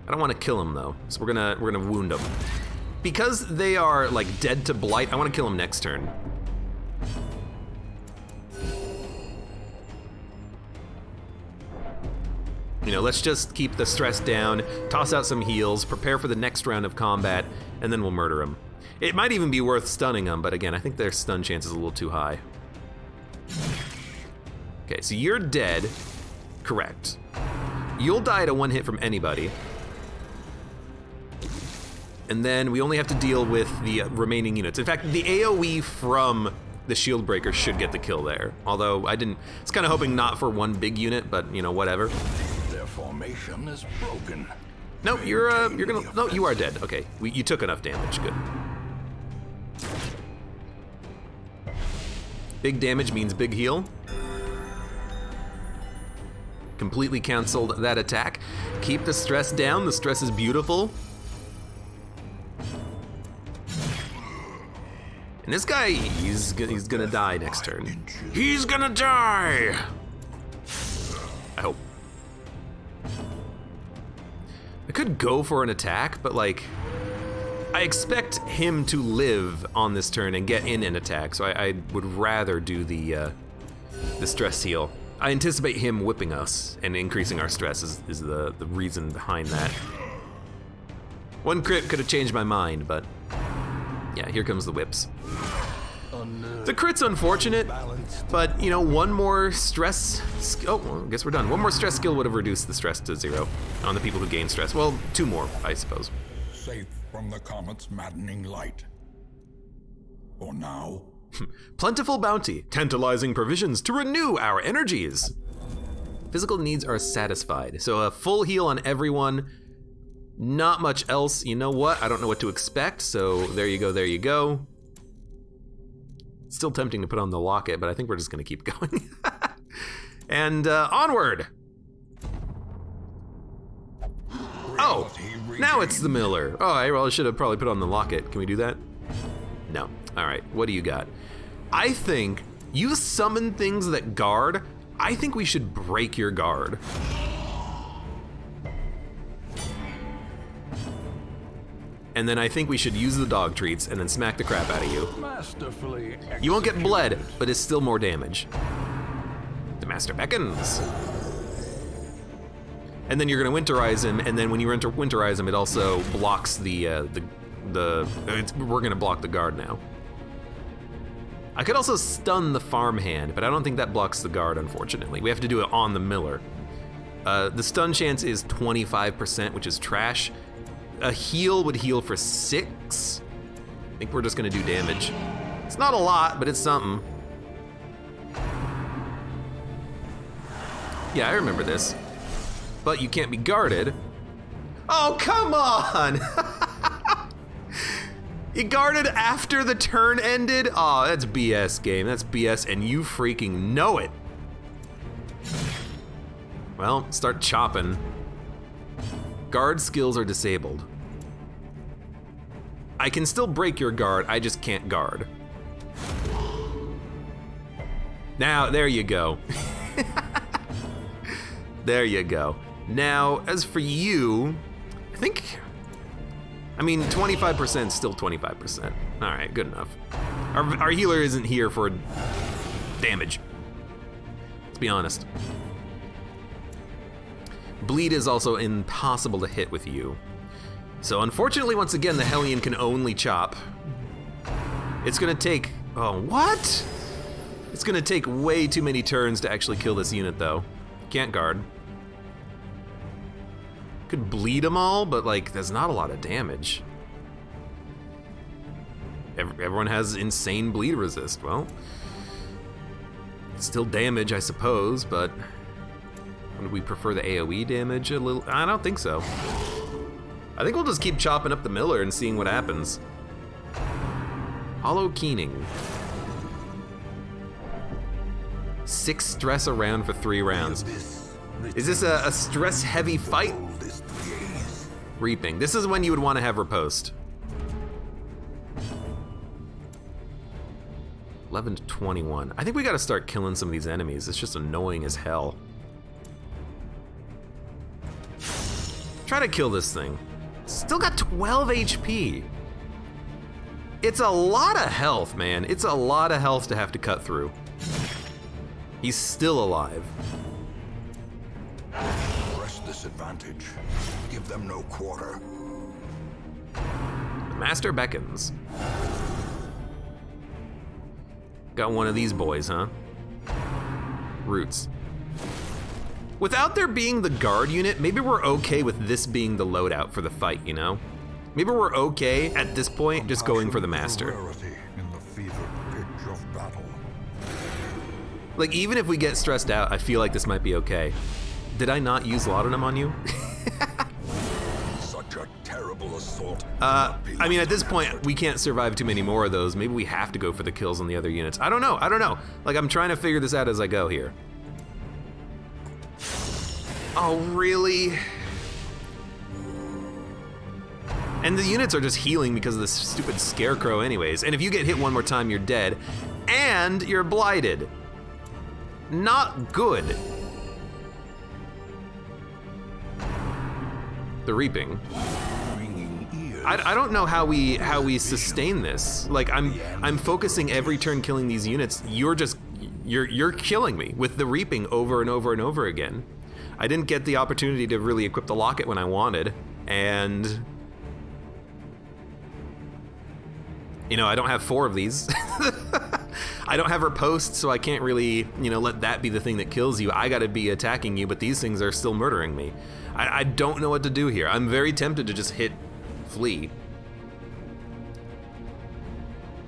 A: I don't want to kill him though, so we're gonna wound him. Because they are like dead to blight, I want to kill them next turn. You know, let's just keep the stress down, toss out some heals, prepare for the next round of combat, and then we'll murder them. It might even be worth stunning them, but again, I think their stun chance is a little too high. Okay, so you're dead. Correct. You'll die to one hit from anybody. And then we only have to deal with the remaining units. In fact, the AoE from the shield breaker should get the kill there. Although I didn't, I was kind of hoping not for one big unit, but you know, whatever.
B: Their formation is broken.
A: Nope, you're gonna, no, you are dead. Okay, you took enough damage, good. Big damage means big heal. Completely canceled that attack. Keep the stress down, the stress is beautiful. And this guy, he's gonna die next turn. He's gonna die! I hope. I could go for an attack, but like, I expect him to live on this turn and get in an attack, so I would rather do the stress heal. I anticipate him whipping us and increasing our stress is the reason behind that. One crit could have changed my mind, but yeah, here comes the whips. The crit's unfortunate, but you know, one more stress, oh, well, I guess we're done. One more stress skill would have reduced the stress to 0 on the people who gain stress. Well, 2 more, I suppose.
B: Safe from the comet's maddening light. For now.
A: Plentiful bounty, tantalizing provisions to renew our energies. Physical needs are satisfied, so a full heal on everyone. Not much else. You know what? I don't know what to expect, so there you go, there you go. Still tempting to put on the locket, but I think we're just gonna keep going. And onward! Oh, now it's the Miller. Oh, I should have probably put on the locket. Can we do that? No. All right, what do you got? I think you summon things that guard. I think we should break your guard. And then I think we should use the dog treats and then smack the crap out of you. You won't get bled, but it's still more damage. The Master beckons. And then you're gonna winterize him, and then when you winterize him, it also blocks we're gonna block the guard now. I could also stun the farmhand, but I don't think that blocks the guard, unfortunately. We have to do it on the Miller. The stun chance is 25%, which is trash. A heal would heal for 6. I think we're just gonna do damage. It's not a lot, but it's something. Yeah, I remember this. But you can't be guarded. Oh, come on! You guarded after the turn ended? Oh, that's BS, game. That's BS, and you freaking know it. Well, start chopping. Guard skills are disabled. I can still break your guard, I just can't guard. Now, there you go. There you go. Now, as for you, I mean, 25% is still 25%. All right, good enough. Our healer isn't here for damage. Let's be honest. Bleed is also impossible to hit with you. So unfortunately, once again, the Hellion can only chop. It's gonna take, oh, what? It's gonna take way too many turns to actually kill this unit though. Can't guard. Could bleed them all, but like, there's not a lot of damage. Everyone has insane bleed resist. Well, it's still damage, I suppose, but would we prefer the AoE damage a little? I don't think so. I think we'll just keep chopping up the Miller and seeing what happens. Hollow Keening. 6 stress around for 3 rounds. Is this a stress-heavy fight? Reaping. This is when you would want to have riposte. 11 to 21. I think we gotta start killing some of these enemies. It's just annoying as hell. Try to kill this thing. Still got 12 HP. It's a lot of health, man. It's a lot of health to have to cut through. He's still alive.
B: Press this advantage. Give them no quarter.
A: The master beckons. Got one of these boys, huh? Roots. Without there being the guard unit, maybe we're okay with this being the loadout for the fight, you know? Maybe we're okay at this point just going for the master.
B: In the fevered pitch of battle.
A: Like, even if we get stressed out, I feel like this might be okay. Did I not use laudanum on you?
B: Such a terrible assault.
A: I mean, at this point, we can't survive too many more of those. Maybe we have to go for the kills on the other units. I don't know. Like, I'm trying to figure this out as I go here. Oh, really? And the units are just healing because of this stupid scarecrow anyways. And if you get hit one more time, you're dead. And you're blighted. Not good. The reaping. I don't know how we sustain this. Like, I'm focusing every turn killing these units. You're killing me with the reaping over and over and over again. I didn't get the opportunity to really equip the locket when I wanted, and you know, I don't have 4 of these. I don't have riposte, so I can't really, you know, let that be the thing that kills you. I gotta be attacking you, but these things are still murdering me. I don't know what to do here. I'm very tempted to just hit flee.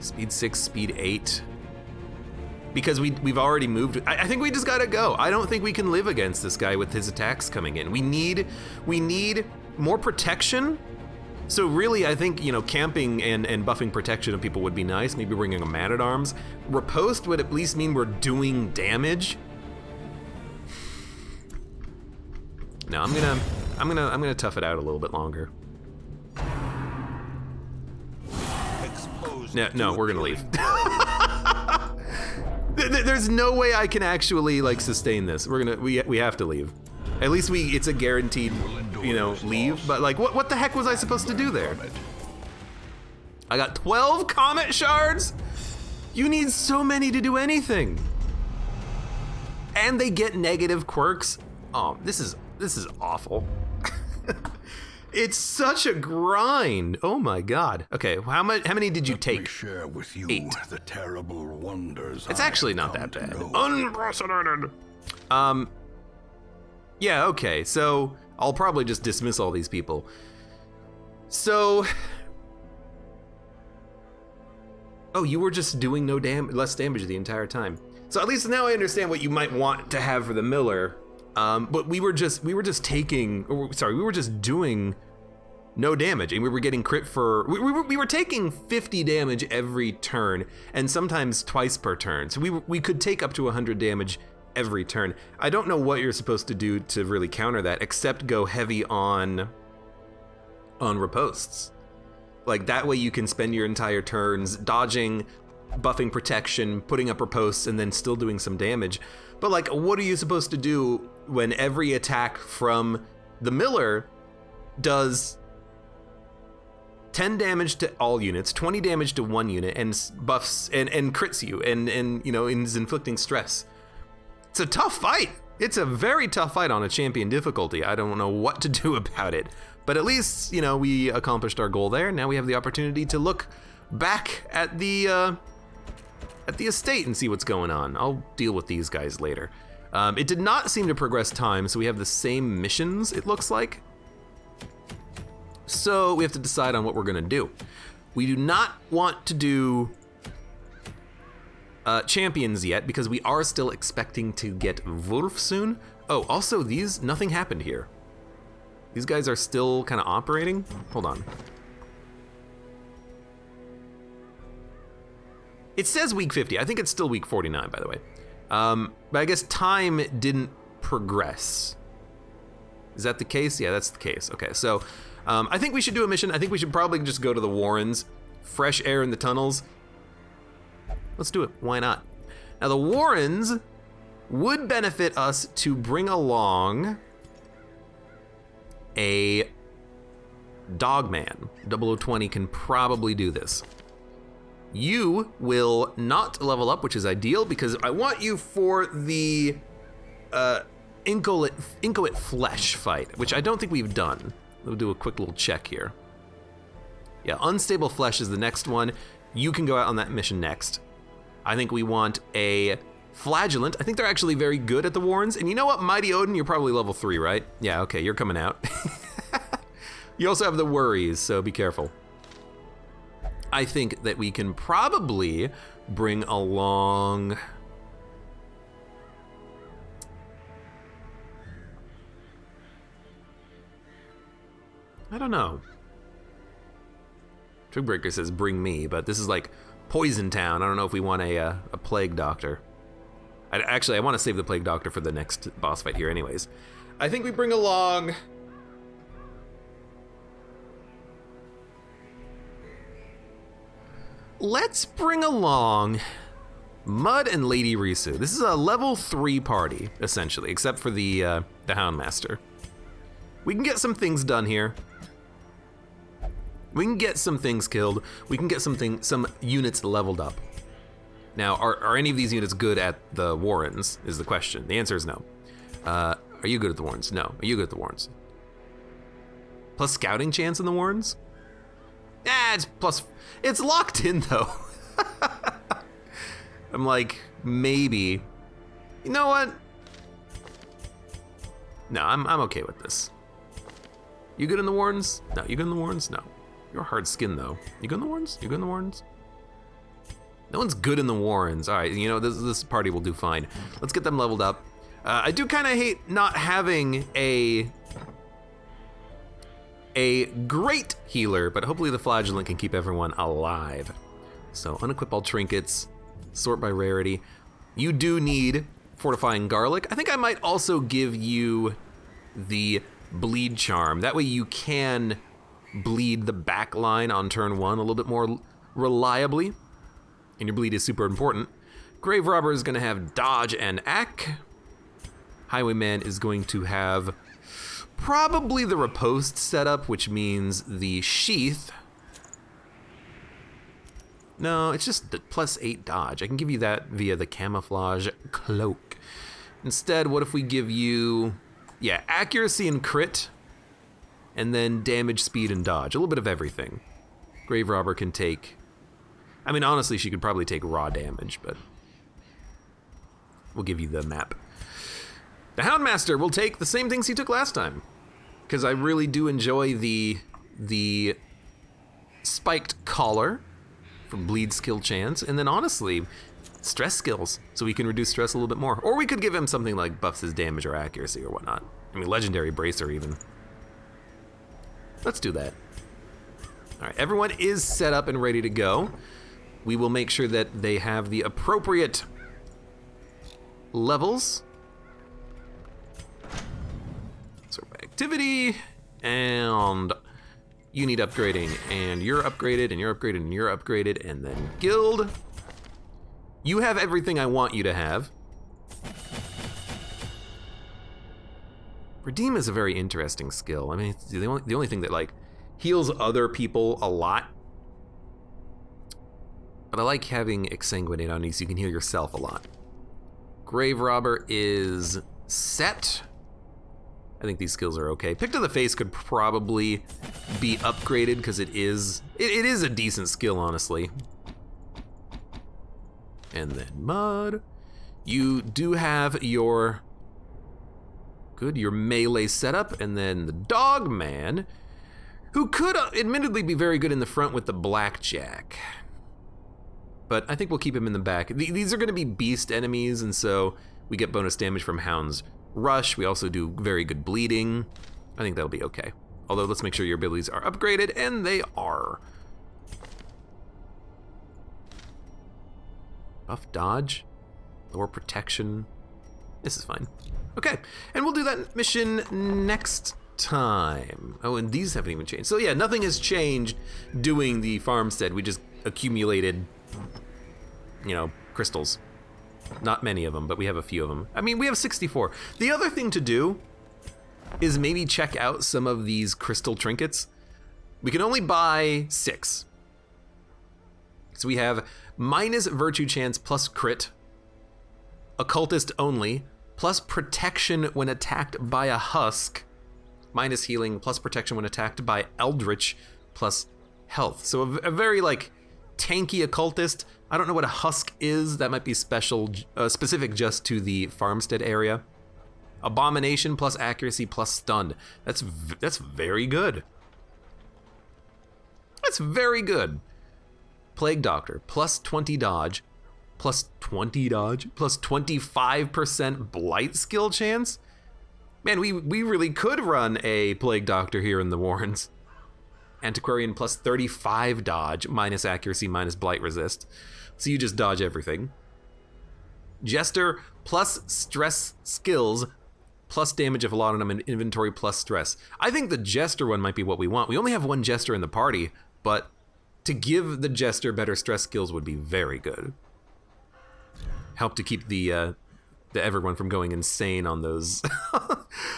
A: Speed 6, speed 8. Because we've already moved. I think we just gotta go. I don't think we can live against this guy with his attacks coming in. We need more protection. So really, I think, you know, camping and buffing protection of people would be nice. Maybe bringing a man-at-arms. Riposte would at least mean we're doing damage. No, I'm gonna tough it out a little bit longer. No, we're gonna leave. There's no way I can actually like sustain this. We have to leave. At least it's a guaranteed, you know, leave. But like, what the heck was I supposed to do there? I got 12 comet shards. You need so many to do anything. And they get negative quirks. Oh, this is awful. It's such a grind. Oh my god. Okay, how many did you take?
B: Let me share with you
A: 8.
B: the terrible wonders.
A: It's actually not that bad. Unprecedented. Yeah, okay, so I'll probably just dismiss all these people. So, oh, you were just doing less damage the entire time. So at least now I understand what you might want to have for the Miller. But we were just doing no damage, and we were getting crit for, we were taking 50 damage every turn, and sometimes twice per turn. So we could take up to 100 damage every turn. I don't know what you're supposed to do to really counter that, except go heavy on ripostes. Like, that way you can spend your entire turns dodging, buffing protection, putting up ripostes, and then still doing some damage. But like, what are you supposed to do when every attack from the Miller does 10 damage to all units, 20 damage to one unit, and buffs and crits you, and you know, is inflicting stress? It's a tough fight. It's a very tough fight on a champion difficulty. I don't know what to do about it, but at least, you know, we accomplished our goal there. Now we have the opportunity to look back at the estate and see what's going on. I'll deal with these guys later. It did not seem to progress time, so we have the same missions, it looks like. So we have to decide on what we're gonna do. We do not want to do champions yet, because we are still expecting to get Wolf soon. Oh, also nothing happened here. These guys are still kind of operating. Hold on. It says week 50. I think it's still week 49, by the way. But I guess time didn't progress. Is that the case? Yeah, that's the case. Okay, so I think we should do a mission. I think we should probably just go to the Warrens. Fresh air in the tunnels. Let's do it. Why not? Now, the Warrens would benefit us to bring along a Dogman. 0020 can probably do this. You will not level up, which is ideal because I want you for the Inchoate Flesh fight, which I don't think we've done. We'll do a quick little check here. Yeah, Unstable Flesh is the next one. You can go out on that mission next. I think we want a Flagellant. I think they're actually very good at the Warrens. And you know what, Mighty Odin, you're probably level 3, right? Yeah, okay, you're coming out. You also have the Worries, so be careful. I think that we can probably bring along... I don't know. Trigbreaker says bring me, but this is like Poison Town. I don't know if we want a Plague Doctor. I want to save the Plague Doctor for the next boss fight here anyways. I think we bring along... Let's bring along Mud and Lady Risu. This is a level 3 party, essentially, except for the Houndmaster. We can get some things done here. We can get some things killed. We can get some units leveled up. Now, are any of these units good at the Warrens, is the question. The answer is no. Are you good at the Warrens? No. Are you good at the Warrens? Plus scouting chance in the Warrens? It's locked in though. I'm like, maybe. You know what? No, I'm okay with this. You good in the Warrens? No. You good in the Warrens? No. You're hard skin though. You good in the Warrens? You good in the Warrens? No one's good in the Warrens. All right, you know, this party will do fine. Let's get them leveled up. I do kind of hate not having a great healer, but hopefully the Flagellant can keep everyone alive. So unequip all trinkets, sort by rarity. You do need Fortifying Garlic. I think I might also give you the Bleed Charm. That way you can bleed the back line on turn 1 a little bit more reliably. And your bleed is super important. Grave Robber is gonna have Dodge and Ack. Highwayman is going to have probably the Riposte setup, which means the Sheath. No, it's just the +8 dodge. I can give you that via the Camouflage Cloak. Instead, what if we give you, yeah, accuracy and crit, and then damage, speed, and dodge. A little bit of everything. Grave Robber can take, I mean, honestly, she could probably take raw damage, but we'll give you the map. The Houndmaster will take the same things he took last time, because I really do enjoy the spiked collar for bleed skill chance, and then honestly, stress skills, so we can reduce stress a little bit more. Or we could give him something like buffs his damage or accuracy or whatnot. I mean, Legendary Bracer even. Let's do that. All right, everyone is set up and ready to go. We will make sure that they have the appropriate levels. Sort by activity, and you need upgrading, and you're upgraded, and you're upgraded, and you're upgraded, and then guild. You have everything I want you to have. Redeem is a very interesting skill. I mean, it's the only thing that like heals other people a lot. But I like having Exsanguinate on you so you can heal yourself a lot. Grave Robber is set. I think these skills are okay. Pick to the Face could probably be upgraded because it is a decent skill, honestly. And then Mud. You do have your melee setup, and then the Dog Man, who could admittedly be very good in the front with the Blackjack. But I think we'll keep him in the back. These are gonna be beast enemies, and so we get bonus damage from Hound's Rush. We also do very good bleeding. I think that'll be okay. Although let's make sure your abilities are upgraded, and they are. Buff dodge, lower protection. This is fine. Okay, and we'll do that mission next time. Oh, and these haven't even changed. So yeah, nothing has changed doing the farmstead. We just accumulated, you know, crystals. Not many of them, but we have a few of them. I mean, we have 64. The other thing to do is maybe check out some of these crystal trinkets. We can only buy 6. So we have minus virtue chance plus crit, occultist only, plus protection when attacked by a husk, minus healing, plus protection when attacked by eldritch, plus health. So a very like tanky occultist. I don't know what a husk is. That might be specific just to the farmstead area. Abomination plus accuracy plus stunned. That's very good. That's very good. Plague Doctor plus 20 dodge, plus 20 dodge, plus 25% blight skill chance. Man, we really could run a Plague Doctor here in the Warrens. Antiquarian plus 35 dodge, minus accuracy, minus blight resist. So you just dodge everything. Jester plus stress skills, plus damage of laudanum and inventory plus stress. I think the Jester one might be what we want. We only have one Jester in the party, but to give the Jester better stress skills would be very good. Help to keep the everyone from going insane on those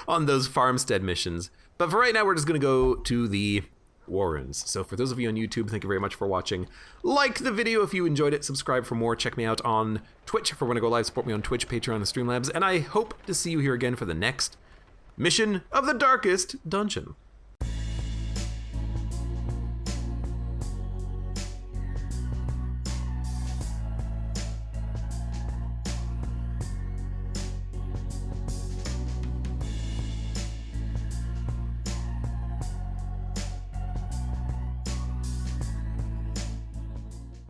A: on those farmstead missions. But for right now, we're just gonna go to the Warrens. So for those of you on YouTube, thank you very much for watching. Like the video if you enjoyed it, subscribe for more, check me out on Twitch for when I go live, support me on Twitch, Patreon, and Streamlabs, and I hope to see you here again for the next mission of the Darkest Dungeon.